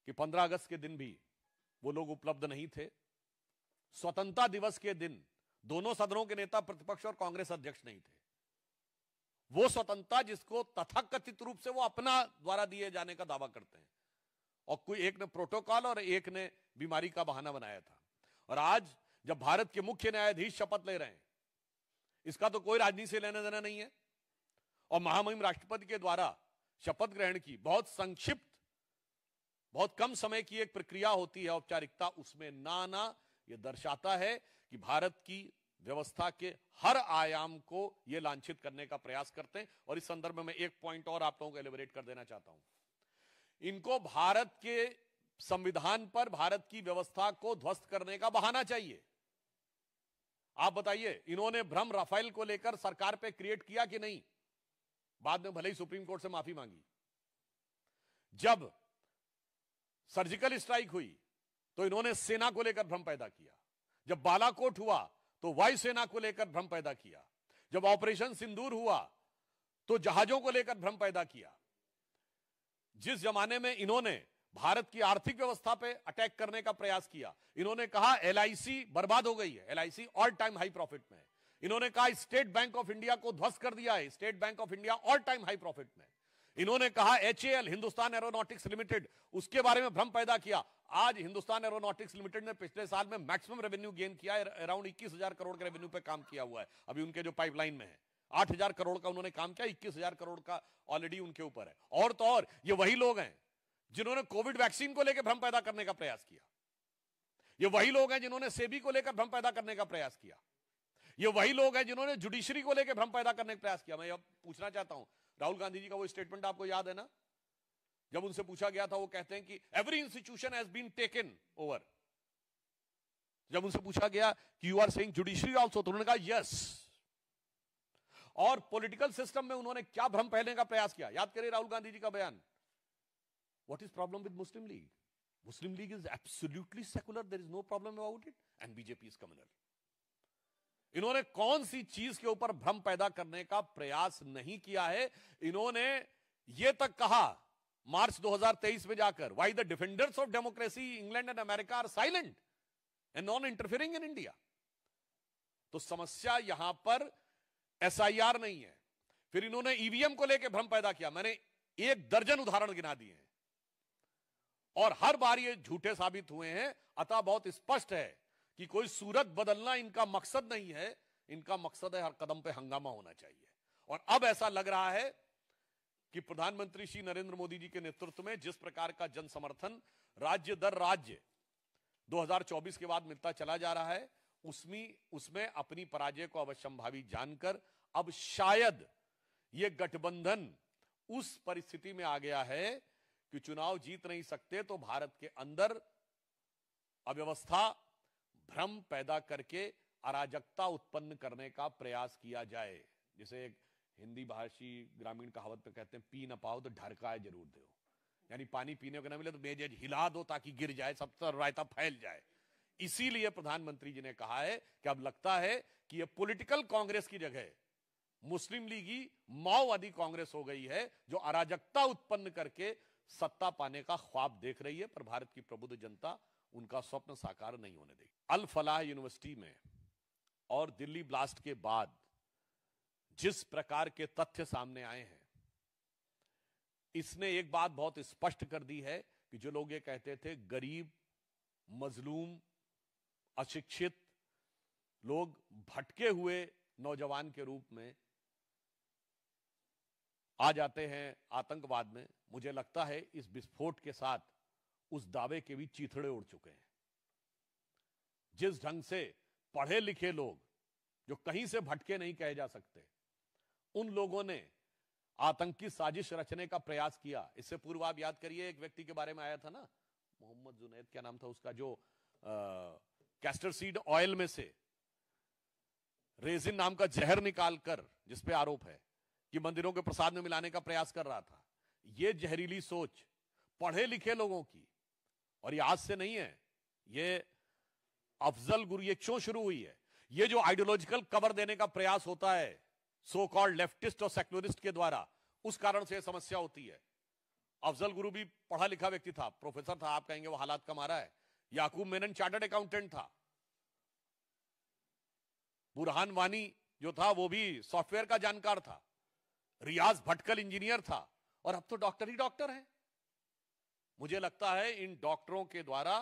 कि 15 अगस्त के दिन भी वो लोग उपलब्ध नहीं थे। स्वतंत्रता दिवस के दिन दोनों सदनों के नेता प्रतिपक्ष और कांग्रेस अध्यक्ष नहीं थे। वो स्वतंत्रता जिसको तथाकथित रूप से वो अपना द्वारा दिए जाने का दावा करते हैं, और कोई एक ने प्रोटोकॉल और एक ने बीमारी का बहाना बनाया था। और आज जब भारत के मुख्य न्यायाधीश शपथ ले रहे हैं, इसका तो कोई राजनीति से लेना देना नहीं है। और महामहिम राष्ट्रपति के द्वारा शपथ ग्रहण की बहुत संक्षिप्त, बहुत कम समय की एक प्रक्रिया होती है, औपचारिकता, उसमें ना आना यह दर्शाता है कि भारत की व्यवस्था के हर आयाम को यह लांछित करने का प्रयास करते हैं। और इस संदर्भ में मैं एक पॉइंट और आप लोगों को एलिबरेट कर देना चाहता हूं। इनको भारत के संविधान पर, भारत की व्यवस्था को ध्वस्त करने का बहाना चाहिए। आप बताइए, इन्होंने भ्रम राफेल को लेकर सरकार पे क्रिएट किया कि नहीं? बाद में भले ही सुप्रीम कोर्ट से माफी मांगी। जब सर्जिकल स्ट्राइक हुई तो इन्होंने सेना को लेकर भ्रम पैदा किया। जब बालाकोट हुआ तो वायुसेना को लेकर भ्रम पैदा किया। जब ऑपरेशन सिंदूर हुआ तो जहाजों को लेकर भ्रम पैदा किया। जिस जमाने में इन्होंने भारत की आर्थिक व्यवस्था पे अटैक करने का प्रयास किया, इन्होंने कहा एलआईसी बर्बाद हो गई है, LIC all time high profit में है। इन्होंने कहा स्टेट बैंक ऑफ इंडिया को ध्वस्त कर दिया है, state bank of India all time high profit में। इन्होंने कहा एचएएल, हिंदुस्तान एरोनॉटिक्स लिमिटेड, उसके बारे में भ्रम पैदा किया। आज हिंदुस्तान एरोनॉटिक्स लिमिटेड ने पिछले साल में मैक्सिमम रेवेन्यू गेन किया है, अराउंड 21,000 करोड़ के रेवेन्यू पे काम किया हुआ है। अभी उनके जो पाइपलाइन में है 8,000 करोड़ का उन्होंने काम किया, 21,000 करोड़ का ऑलरेडी उनके ऊपर है। और तो और ये वही लोग हैं जिन्होंने कोविड वैक्सीन को लेकर भ्रम पैदा करने का प्रयास किया। ये वही लोग हैं जिन्होंने सेबी को लेकर भ्रम पैदा करने का प्रयास किया। ये वही लोग हैं जिन्होंने जुडिशरी को लेकर भ्रम पैदा करने का प्रयास किया। मैं अब पूछना चाहता हूं, राहुल गांधी जी का वो स्टेटमेंट आपको याद है ना? जब उनसे पूछा गया था, वो कहते हैं कि every institution has been taken over. जब उनसे पूछा गया कि you are saying judiciary also, तो उन्होंने कहा यस। और पॉलिटिकल सिस्टम में उन्होंने क्या भ्रम फैलाने का प्रयास किया? याद करिए राहुल गांधी जी का बयान, what is problem with Muslim League? Muslim League is absolutely secular, there is no problem about it, and BJP is communal. इन्होंने कौन सी चीज के ऊपर भ्रम पैदा करने का प्रयास नहीं किया है? इन्होंने यह तक कहा मार्च 2023 में जाकर, why the defenders of democracy England and America are silent and non interfering in India. तो समस्या यहां पर एसआईआर नहीं है। फिर इन्होंने ईवीएम को लेकर भ्रम पैदा किया। मैंने 1 दर्जन उदाहरण गिना दिए हैं और हर बार ये झूठे साबित हुए हैं। अतः बहुत स्पष्ट है कि कोई सूरत बदलना इनका मकसद नहीं है, इनका मकसद है हर कदम पे हंगामा होना चाहिए। और अब ऐसा लग रहा है कि प्रधानमंत्री श्री नरेंद्र मोदी जी के नेतृत्व में जिस प्रकार का जन समर्थन राज्य दर राज्य 2024 के बाद मिलता चला जा रहा है, उसमें अपनी पराजय को अवश्यंभावी जानकर अब शायद यह गठबंधन उस परिस्थिति में आ गया है कि चुनाव जीत नहीं सकते तो भारत के अंदर अव्यवस्था, भ्रम पैदा करके अराजकता उत्पन्न करने का प्रयास किया जाए। जिसे एक हिंदी भाषी ग्रामीण कहावत पे कहते हैं, पी न पाओ तो ढरकाए जरूर दो। यानी पानी पीने को ना मिले तो मेज हिला दो ताकि गिर जाए, सब तरफ रायता फैल जाए। इसीलिए प्रधानमंत्री जी ने कहा है कि अब लगता है कि यह पॉलिटिकल कांग्रेस की जगह मुस्लिम लीगी माओवादी कांग्रेस हो गई है, जो अराजकता उत्पन्न करके सत्ता पाने का ख्वाब देख रही है। पर भारत की प्रबुद्ध जनता उनका स्वप्न साकार नहीं होने देगी। अल फलाह यूनिवर्सिटी में और दिल्ली ब्लास्ट के बाद जिस प्रकार के तथ्य सामने आए हैं, इसने एक बात बहुत स्पष्ट कर दी है कि जो लोग ये कहते थे गरीब, मजलूम, अशिक्षित लोग भटके हुए नौजवान के रूप में आ जाते हैं आतंकवाद में, मुझे लगता है इस विस्फोट के साथ उस दावे के भी चीथड़े उड़ चुके हैं। जिस ढंग से पढ़े लिखे लोग जो कहीं से भटके नहीं कहे जा सकते, उन लोगों ने आतंकी साजिश रचने का प्रयास किया। इससे पूर्व आप याद करिए, एक व्यक्ति के बारे में आया था ना, मोहम्मद जुनैद, क्या नाम था उसका, जो कैस्टर सीड ऑयल में से रेजिन नाम का जहर निकालकर, जिस पे आरोप है कि मंदिरों के प्रसाद में मिलाने का प्रयास कर रहा था। यह जहरीली सोच पढ़े लिखे लोगों की, और ये आज से नहीं है, ये अफजल गुरु, ये क्यों शुरू हुई है? ये जो आइडियोलॉजिकल कवर देने का प्रयास होता है सो कॉल्ड लेफ्टिस्ट और सेक्युलरिस्ट के द्वारा, उस कारण से समस्या होती है। अफजल गुरु भी पढ़ा लिखा व्यक्ति था, प्रोफेसर था, आप कहेंगे वो हालात का मारा है। याकूब मेनन चार्टर्ड अकाउंटेंट था। बुरहान वानी जो था वो भी सॉफ्टवेयर का जानकार था। रियाज भटकल इंजीनियर था, और अब तो डॉक्टर ही डॉक्टर हैं। मुझे लगता है इन डॉक्टरों के द्वारा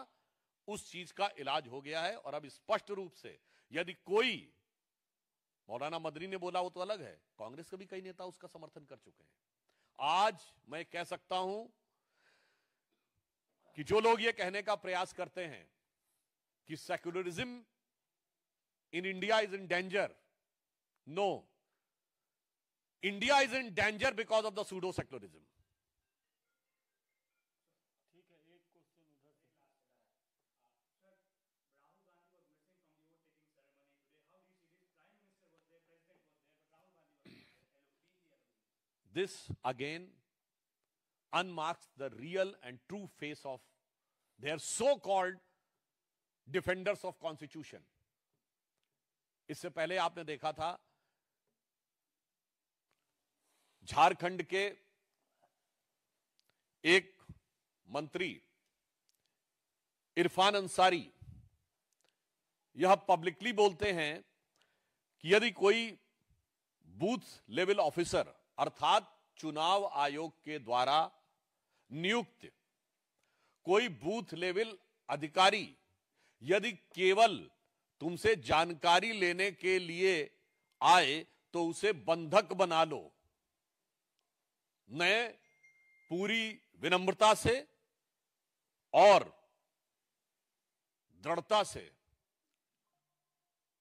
उस चीज का इलाज हो गया है। और अब स्पष्ट रूप से यदि कोई, मौलाना मदनी ने बोला वो तो अलग है, कांग्रेस के भी कई नेता उसका समर्थन कर चुके हैं। आज मैं कह सकता हूं कि जो लोग ये कहने का प्रयास करते हैं कि secularism in India is in danger, no, India is in danger because of the pseudo secularism. This again unmarks the real and true face of their so-called defenders of constitution. इससे पहले आपने देखा था झारखंड के एक मंत्री इरफान अंसारी यह पब्लिकली बोलते हैं कि यदि कोई बूथ लेवल ऑफिसर अर्थात चुनाव आयोग के द्वारा नियुक्त कोई बूथ लेवल अधिकारी यदि केवल तुमसे जानकारी लेने के लिए आए तो उसे बंधक बना लो। मैं पूरी विनम्रता से और दृढ़ता से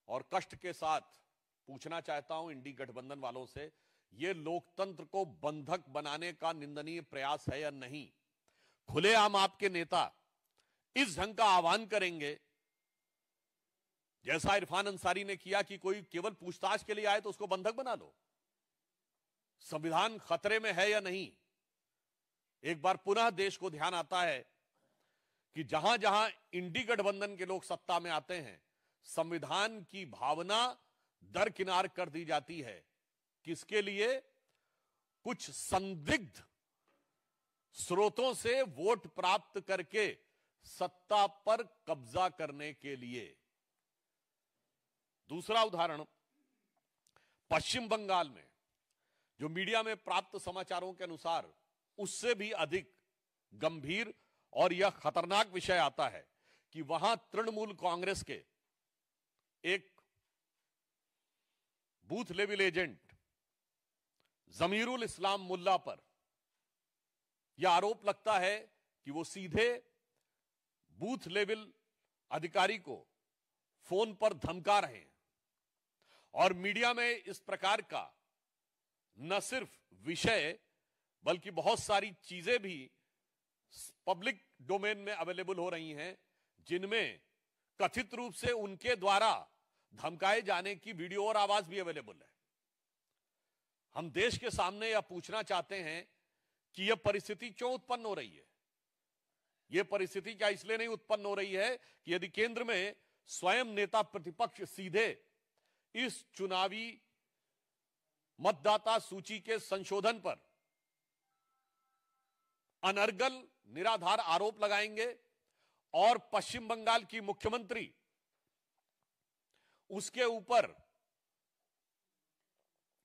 और कष्ट के साथ पूछना चाहता हूं इंडी गठबंधन वालों से, यह लोकतंत्र को बंधक बनाने का निंदनीय प्रयास है या नहीं? खुलेआम आपके नेता इस ढंग का आह्वान करेंगे जैसा इरफान अंसारी ने किया कि कोई केवल पूछताछ के लिए आए तो उसको बंधक बना लो? संविधान खतरे में है या नहीं? एक बार पुनः देश को ध्यान आता है कि जहां जहां इंडी गठबंधन के लोग सत्ता में आते हैं, संविधान की भावना दरकिनार कर दी जाती है। किसके लिए? कुछ संदिग्ध स्रोतों से वोट प्राप्त करके सत्ता पर कब्जा करने के लिए। दूसरा उदाहरण, पश्चिम बंगाल में जो मीडिया में प्राप्त समाचारों के अनुसार उससे भी अधिक गंभीर और यह खतरनाक विषय आता है कि वहां तृणमूल कांग्रेस के एक बूथ लेवल एजेंट जमीरुल इस्लाम मुल्ला पर यह आरोप लगता है कि वो सीधे बूथ लेवल अधिकारी को फोन पर धमका रहे हैं। और मीडिया में इस प्रकार का न सिर्फ विषय बल्कि बहुत सारी चीजें भी पब्लिक डोमेन में अवेलेबल हो रही हैं जिनमें कथित रूप से उनके द्वारा धमकाए जाने की वीडियो और आवाज भी अवेलेबल है। हम देश के सामने यह पूछना चाहते हैं कि यह परिस्थिति क्यों उत्पन्न हो रही है? यह परिस्थिति क्या इसलिए नहीं उत्पन्न हो रही है कि यदि केंद्र में स्वयं नेता प्रतिपक्ष सीधे इस चुनावी मतदाता सूची के संशोधन पर अनर्गल निराधार आरोप लगाएंगे और पश्चिम बंगाल की मुख्यमंत्री उसके ऊपर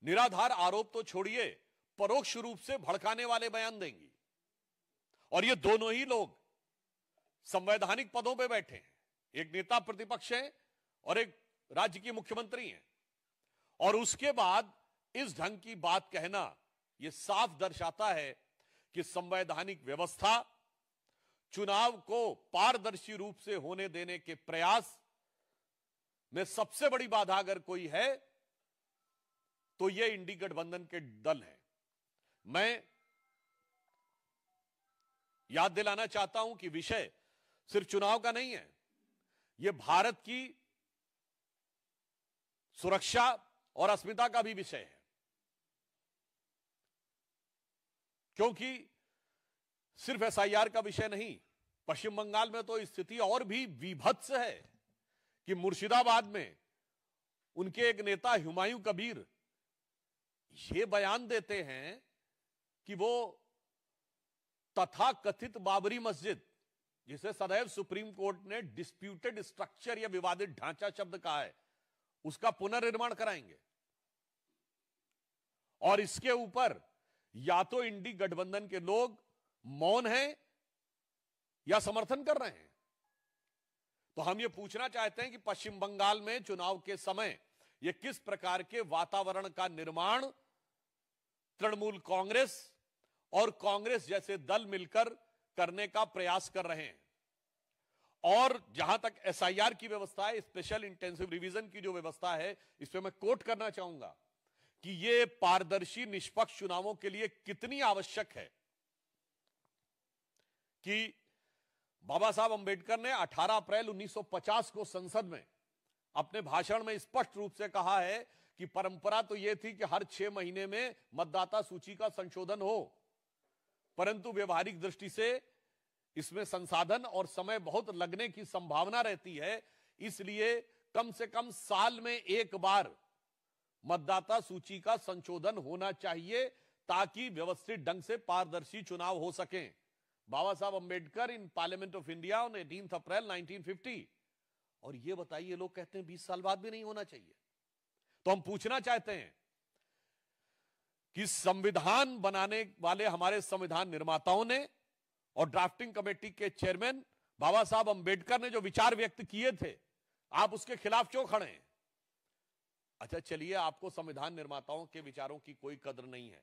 निराधार आरोप तो छोड़िए, परोक्ष रूप से भड़काने वाले बयान देंगी। और ये दोनों ही लोग संवैधानिक पदों पे बैठे हैं, एक नेता प्रतिपक्ष है और एक राज्य की मुख्यमंत्री हैं। और उसके बाद इस ढंग की बात कहना यह साफ दर्शाता है कि संवैधानिक व्यवस्था, चुनाव को पारदर्शी रूप से होने देने के प्रयास में सबसे बड़ी बाधा अगर कोई है तो यह इंडी गठबंधन के दल है। मैं याद दिलाना चाहता हूं कि विषय सिर्फ चुनाव का नहीं है, यह भारत की सुरक्षा और अस्मिता का भी विषय है। क्योंकि सिर्फ एसआईआर का विषय नहीं, पश्चिम बंगाल में तो स्थिति और भी विभत्स है कि मुर्शिदाबाद में उनके एक नेता हुमायूं कबीर ये बयान देते हैं कि वो तथा कथित बाबरी मस्जिद, जिसे सदैव सुप्रीम कोर्ट ने डिस्प्यूटेड स्ट्रक्चर या विवादित ढांचा शब्द कहा है, उसका पुनर्निर्माण कराएंगे। और इसके ऊपर या तो इंडी गठबंधन के लोग मौन हैं या समर्थन कर रहे हैं। तो हम ये पूछना चाहते हैं कि पश्चिम बंगाल में चुनाव के समय ये किस प्रकार के वातावरण का निर्माण तृणमूल कांग्रेस और कांग्रेस जैसे दल मिलकर करने का प्रयास कर रहे हैं। और जहां तक एसआईआर की व्यवस्था है, स्पेशल इंटेंसिव रिवीजन की जो व्यवस्था है, इस पे मैं कोट करना चाहूंगा कि ये पारदर्शी निष्पक्ष चुनावों के लिए कितनी आवश्यक है कि बाबा साहब अंबेडकर ने 18 अप्रैल 1950 को संसद में अपने भाषण में स्पष्ट रूप से कहा है कि परंपरा तो यह थी कि हर 6 महीने में मतदाता सूची का संशोधन हो, परंतु व्यवहारिक दृष्टि से इसमें संसाधन और समय बहुत लगने की संभावना रहती है, इसलिए कम से कम साल में एक बार मतदाता सूची का संशोधन होना चाहिए ताकि व्यवस्थित ढंग से पारदर्शी चुनाव हो सके। बाबा साहब Ambedkar in parliament of India on 18 अप्रैल 1950। और ये बताइए, लोग कहते हैं 20 साल बाद भी नहीं होना चाहिए। तो हम पूछना चाहते हैं कि संविधान बनाने वाले हमारे संविधान निर्माताओं ने और ड्राफ्टिंग कमेटी के चेयरमैन बाबा साहब अंबेडकर ने जो विचार व्यक्त किए थे, आप उसके खिलाफ क्यों खड़े हैं? अच्छा चलिए, आपको संविधान निर्माताओं के विचारों की कोई कदर नहीं है,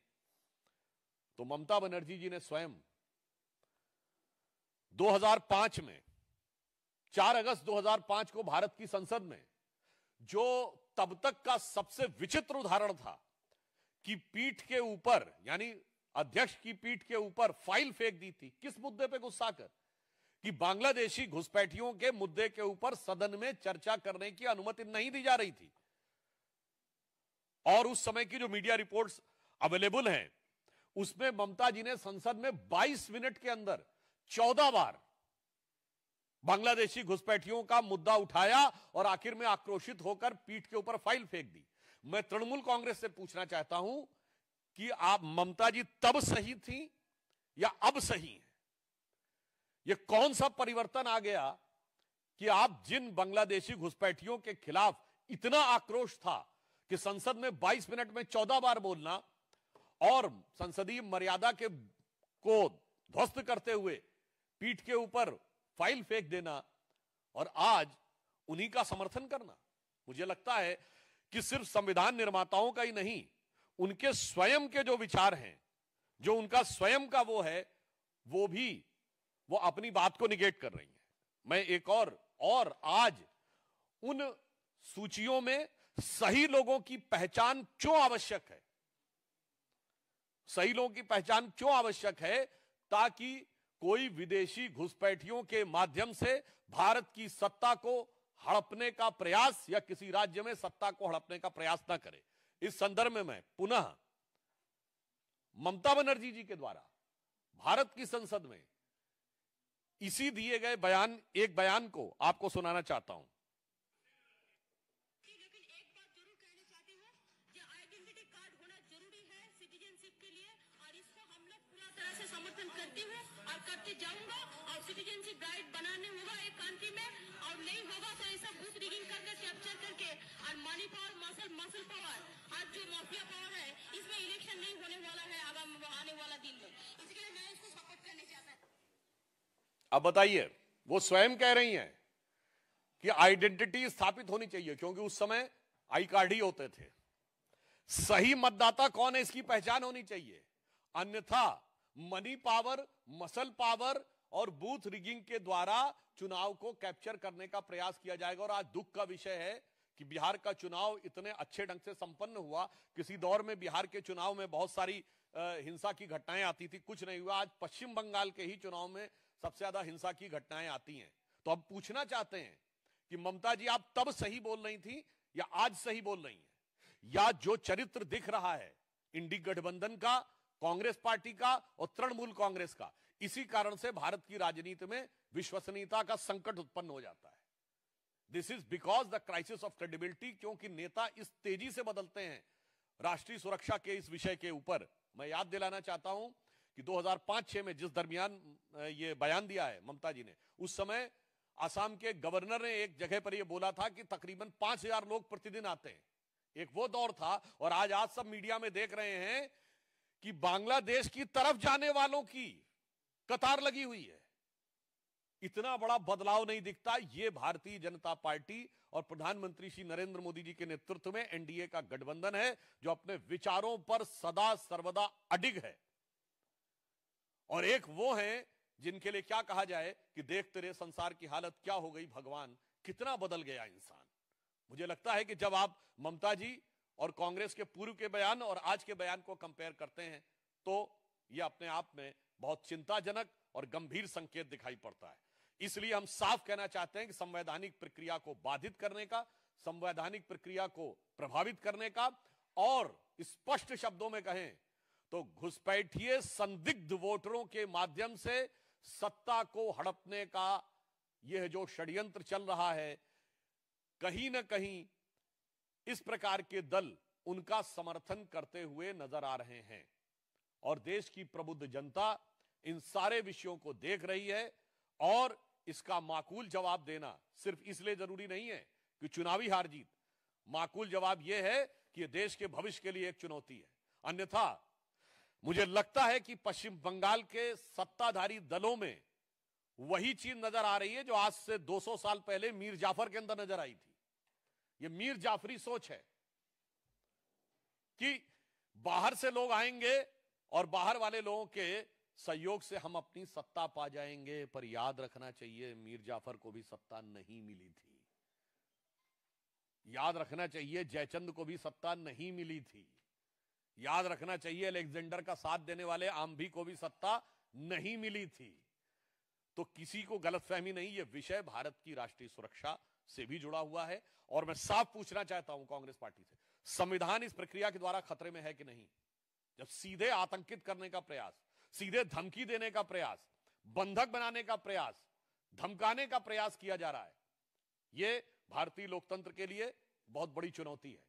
तो ममता बनर्जी जी ने स्वयं 2005 में 4 अगस्त 2005 को भारत की संसद में जो तब तक का सबसे विचित्र उदाहरण था कि पीठ के ऊपर, यानी अध्यक्ष की पीठ के ऊपर फाइल फेंक दी थी। किस मुद्दे पे? गुस्सा कर कि बांग्लादेशी घुसपैठियों के मुद्दे के ऊपर सदन में चर्चा करने की अनुमति नहीं दी जा रही थी। और उस समय की जो मीडिया रिपोर्ट्स अवेलेबल हैं, उसमें ममता जी ने संसद में 22 मिनट के अंदर 14 बार बांग्लादेशी घुसपैठियों का मुद्दा उठाया और आखिर में आक्रोशित होकर पीठ के ऊपर फाइल फेंक दी। मैं तृणमूल कांग्रेस से पूछना चाहता हूं कि आप ममता जी तब सही थी या अब सही हैं? यह कौन सा परिवर्तन आ गया कि आप जिन बांग्लादेशी घुसपैठियों के खिलाफ इतना आक्रोश था कि संसद में 22 मिनट में 14 बार बोलना और संसदीय मर्यादा को ध्वस्त करते हुए पीठ के ऊपर फाइल फेंक देना और आज उन्हीं का समर्थन करना, मुझे लगता है कि सिर्फ संविधान निर्माताओं का ही नहीं, उनके स्वयं के जो विचार हैं, जो उनका स्वयं का वो है, वो अपनी बात को निगेट कर रही हैं। मैं एक और आज उन सूचियों में सही लोगों की पहचान क्यों आवश्यक है, सही लोगों की पहचान क्यों आवश्यक है, ताकि कोई विदेशी घुसपैठियों के माध्यम से भारत की सत्ता को हड़पने का प्रयास या किसी राज्य में सत्ता को हड़पने का प्रयास ना करे। इस संदर्भ में मैं पुनः ममता बनर्जी जी के द्वारा भारत की संसद में इसी दिए गए एक बयान को आपको सुनाना चाहता हूं। लेकिन एक बात जरूर कहना चाहती हूँ कि आइडेंटिटी कार्ड होना जरूरी है सिटीजनशिप के लिए, और इसको हम लोग पूरा तरह से समर्थन करती हूँ और करते जाऊंगा। और सिटीजनशिप गाइड बनाने होगा एक कंट्री में, और नहीं होगा तो ऐसा बूथ रिगिंग करके कैप्चर करके और मनी पावर मसल पावर, आज जो माफिया पावर है, इसमें इलेक्शन नहीं होने वाला है आने वाला दिन में। इसके लिए मैं इसको सपोर्ट करना चाहता हूँ। अब बताइए, वो स्वयं कह रही हैं कि आइडेंटिटी स्थापित होनी चाहिए, क्योंकि उस समय आई कार्ड ही होते थे। सही मतदाता कौन है इसकी पहचान होनी चाहिए, अन्यथा मनी पावर, मसल पावर और बूथ रिगिंग के द्वारा चुनाव को कैप्चर करने का प्रयास किया जाएगा। और आज दुख का विषय है कि बिहार का चुनाव इतने अच्छे ढंग से संपन्न हुआ। किसी दौर में बिहार के चुनाव में बहुत सारी हिंसा की घटनाएं आती थी, कुछ नहीं हुआ। आज पश्चिम बंगाल के ही चुनाव में सबसे ज्यादा हिंसा की घटनाएं आती हैं। तो अब पूछना चाहते हैं कि ममता जी, आप तब सही बोल रही थी या आज सही बोल रही हैं, या जो चरित्र दिख रहा है इंडी गठबंधन का, कांग्रेस पार्टी का और तृणमूल कांग्रेस का, इसी कारण से भारत की राजनीति में विश्वसनीयता का संकट उत्पन्न हो जाता है। This is because the crisis of credibility, क्योंकि नेता इस तेजी से बदलते हैं राष्ट्रीय सुरक्षा के इस विषय के ऊपर। मैं याद दिलाना चाहता हूं कि 2005-6 में जिस दरमियान ये बयान दिया है ममता जी ने, उस समय असम के गवर्नर ने एक जगह पर यह बोला था कि तकरीबन 5000 लोग प्रतिदिन आते हैं। एक वो दौर था, और आज सब मीडिया में देख रहे हैं कि बांग्लादेश की तरफ जाने वालों की कतार लगी हुई है। इतना बड़ा बदलाव नहीं दिखता। यह भारतीय जनता पार्टी और प्रधानमंत्री श्री नरेंद्र मोदी जी के नेतृत्व में एनडीए का गठबंधन है, जो अपने विचारों पर सदा सर्वदा अडिग है। और एक वो है जिनके लिए क्या कहा जाए कि देख तेरे संसार की हालत क्या हो गई भगवान, कितना बदल गया इंसान। मुझे लगता है कि जब आप ममता जी और कांग्रेस के पूर्व के बयान और आज के बयान को कंपेयर करते हैं, तो यह अपने आप में बहुत चिंताजनक और गंभीर संकेत दिखाई पड़ता है। इसलिए हम साफ कहना चाहते हैं कि संवैधानिक प्रक्रिया को बाधित करने का, संवैधानिक प्रक्रिया को प्रभावित करने का, और स्पष्ट शब्दों में कहें तो घुसपैठिए संदिग्ध वोटरों के माध्यम से सत्ता को हड़पने का यह जो षड्यंत्र चल रहा है, कहीं ना कहीं इस प्रकार के दल उनका समर्थन करते हुए नजर आ रहे हैं। और देश की प्रबुद्ध जनता इन सारे विषयों को देख रही है, और इसका माकूल जवाब देना सिर्फ इसलिए जरूरी नहीं है कि चुनावी हार जीत, माकूल जवाब यह है कि यह देश के भविष्य के लिए एक चुनौती है। अन्यथा मुझे लगता है कि पश्चिम बंगाल के सत्ताधारी दलों में वही चीज नजर आ रही है जो आज से 200 साल पहले मीर जाफर के अंदर नजर आई थी। यह मीर जाफरी सोच है कि बाहर से लोग आएंगे और बाहर वाले लोगों के सहयोग से हम अपनी सत्ता पा जाएंगे। पर याद रखना चाहिए, मीर जाफर को भी सत्ता नहीं मिली थी। याद रखना चाहिए, जयचंद को भी सत्ता नहीं मिली थी। याद रखना चाहिए, अलेक्जेंडर का साथ देने वाले आम्भी को भी सत्ता नहीं मिली थी। तो किसी को गलतफहमी नहीं, यह विषय भारत की राष्ट्रीय सुरक्षा से भी जुड़ा हुआ है। और मैं साफ पूछना चाहता हूं कांग्रेस पार्टी से, संविधान इस प्रक्रिया के द्वारा खतरे में है कि नहीं? जब सीधे आतंकित करने का प्रयास, सीधे धमकी देने का प्रयास, बंधक बनाने का प्रयास, धमकाने का प्रयास किया जा रहा है, यह भारतीय लोकतंत्र के लिए बहुत बड़ी चुनौती है।